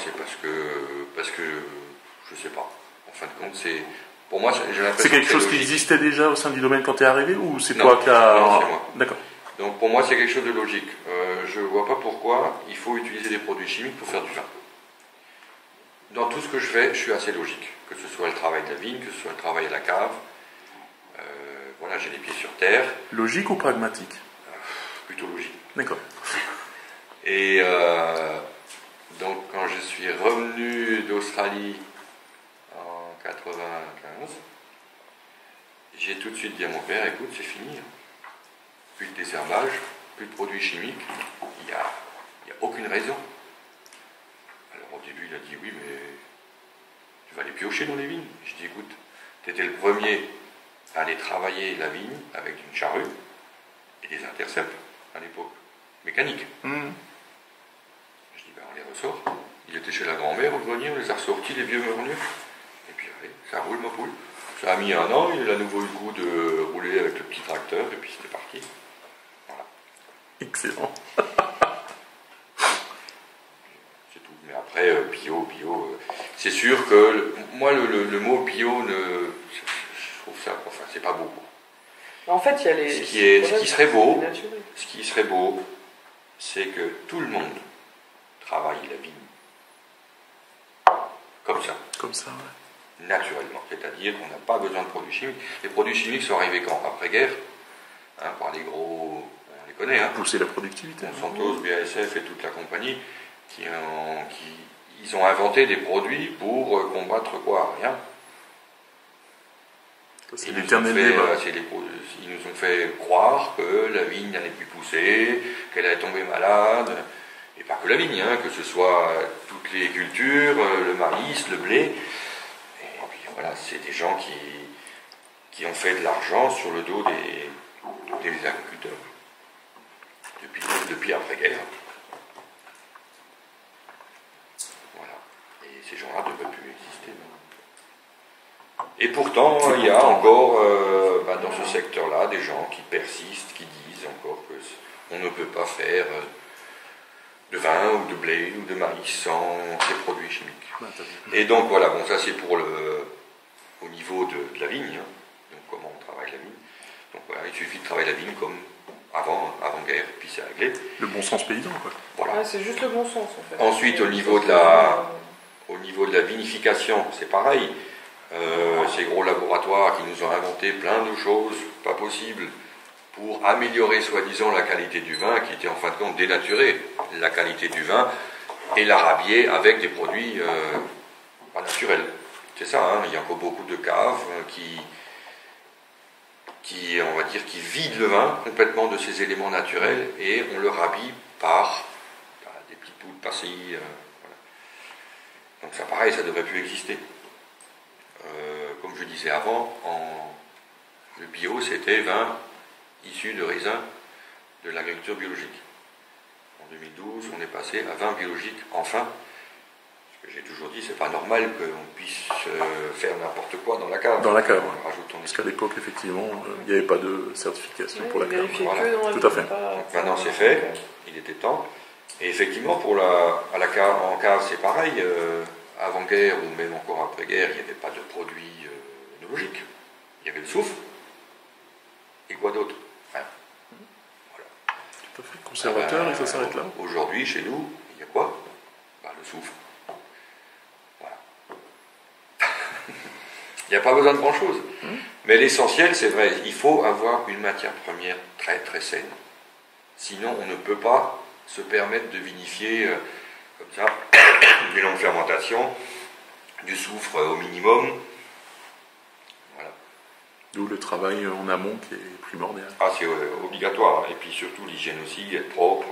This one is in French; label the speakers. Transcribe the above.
Speaker 1: c'est parce que je sais pas. En fin de compte, pour moi, j'ai l'impression
Speaker 2: c'est quelque chose qui
Speaker 1: logique.
Speaker 2: existait déjà au sein du domaine quand tu es arrivé, ou c'est
Speaker 1: Non,
Speaker 2: toi qui as...
Speaker 1: non, c'est moi.
Speaker 2: D'accord.
Speaker 1: Donc pour moi, c'est quelque chose de logique. Je ne vois pas pourquoi il faut utiliser des produits chimiques pour faire du vin. Dans tout ce que je fais, je suis assez logique. Que ce soit le travail de la vigne, que ce soit le travail à la cave. Voilà, j'ai les pieds sur terre.
Speaker 2: Logique ou pragmatique?
Speaker 1: Plutôt logique.
Speaker 2: D'accord.
Speaker 1: Et donc quand je suis revenu d'Australie en 95, j'ai tout de suite dit à mon père, écoute, c'est fini. Plus de désherbage, plus de produits chimiques, il n'y a aucune raison. Alors au début, il a dit, oui, mais tu vas aller piocher dans les vignes. Je dis, écoute, tu étais le premier à aller travailler la vigne avec une charrue et des intercepts à l'époque, mécaniques. Je dis, ben, on les ressort. Il était chez la grand-mère au grenier, on les a ressortis, les vieux murnus. Et puis, allez, ça roule ma poule. Ça a mis 1 an, il a à nouveau eu le goût de rouler avec le petit tracteur, et puis c'était parti. Voilà.
Speaker 2: Excellent.
Speaker 1: C'est tout. Mais après, bio, c'est sûr que moi, le mot bio, je trouve ça, enfin, c'est pas beau.
Speaker 3: En fait, il y a les...
Speaker 1: Ce qui serait beau, c'est que tout le monde travaille la vigne. Comme ça.
Speaker 2: Comme ça, ouais.
Speaker 1: Naturellement. C'est-à-dire qu'on n'a pas besoin de produits chimiques. Les produits chimiques sont arrivés quand? Après-guerre, par les gros... On les connaît,
Speaker 2: Pousser la productivité.
Speaker 1: Monsanto, BASF et toute la compagnie, ils ont inventé des produits pour combattre quoi? Rien.
Speaker 2: C'est l'éternel débat.
Speaker 1: Ils nous ont fait croire que la vigne n'allait plus pousser, qu'elle allait tomber malade, et pas que la vigne, que ce soit toutes les cultures, le maïs, le blé. Et puis voilà, c'est des gens qui ont fait de l'argent sur le dos des agriculteurs. Depuis après-guerre. Voilà. Et ces gens-là ne devraient plus exister. Et pourtant, il y a encore dans ce secteur-là des gens qui persistent, qui disent encore qu'on ne peut pas faire de vin ou de blé ou de maïs sans ces produits chimiques. Et donc voilà, bon, ça c'est pour au niveau de la vigne, donc comment on travaille la vigne. Donc voilà, il suffit de travailler la vigne comme avant-guerre, puis c'est réglé.
Speaker 2: Le bon sens paysan, quoi.
Speaker 3: Voilà. Ouais, c'est juste le bon sens, en fait.
Speaker 1: Ensuite, au niveau de la vinification, c'est pareil. Ces gros laboratoires qui nous ont inventé plein de choses pas possibles pour améliorer soi-disant la qualité du vin, qui était en fin de compte dénaturer la qualité du vin et la rhabiller avec des produits pas naturels. C'est ça, il y a encore beaucoup de caves on va dire, qui vident le vin complètement de ses éléments naturels et on le rhabille par des petites poudres passées. Voilà. Donc ça pareil, ça ne devrait plus exister. Comme je disais avant, le bio c'était vin issu de raisins de l'agriculture biologique. En 2012, on est passé à vin biologique enfin. J'ai toujours dit, c'est pas normal qu'on puisse faire n'importe quoi dans la cave.
Speaker 2: Dans la cave, parce qu'à l'époque, effectivement, il n'y avait pas de certification pour la cave.
Speaker 1: Voilà.
Speaker 2: Tout à fait.
Speaker 1: Donc maintenant c'est fait, il était temps. Et effectivement, en cave, c'est pareil. Avant-guerre ou même encore après-guerre, il n'y avait pas de produits œnologiques. Il y avait le soufre. Et quoi d'autre? Voilà.
Speaker 2: Tout à fait. Conservateur, et ça s'arrête là.
Speaker 1: Aujourd'hui, chez nous, il y a quoi? Le soufre. Il n'y a pas besoin de grand-chose. Mais l'essentiel, c'est vrai, il faut avoir une matière première très très saine. Sinon, on ne peut pas se permettre de vinifier comme ça, des longues fermentations, du soufre au minimum. Voilà.
Speaker 2: D'où le travail en amont qui est primordial.
Speaker 1: Ah, c'est obligatoire. Et puis surtout l'hygiène aussi, être propre.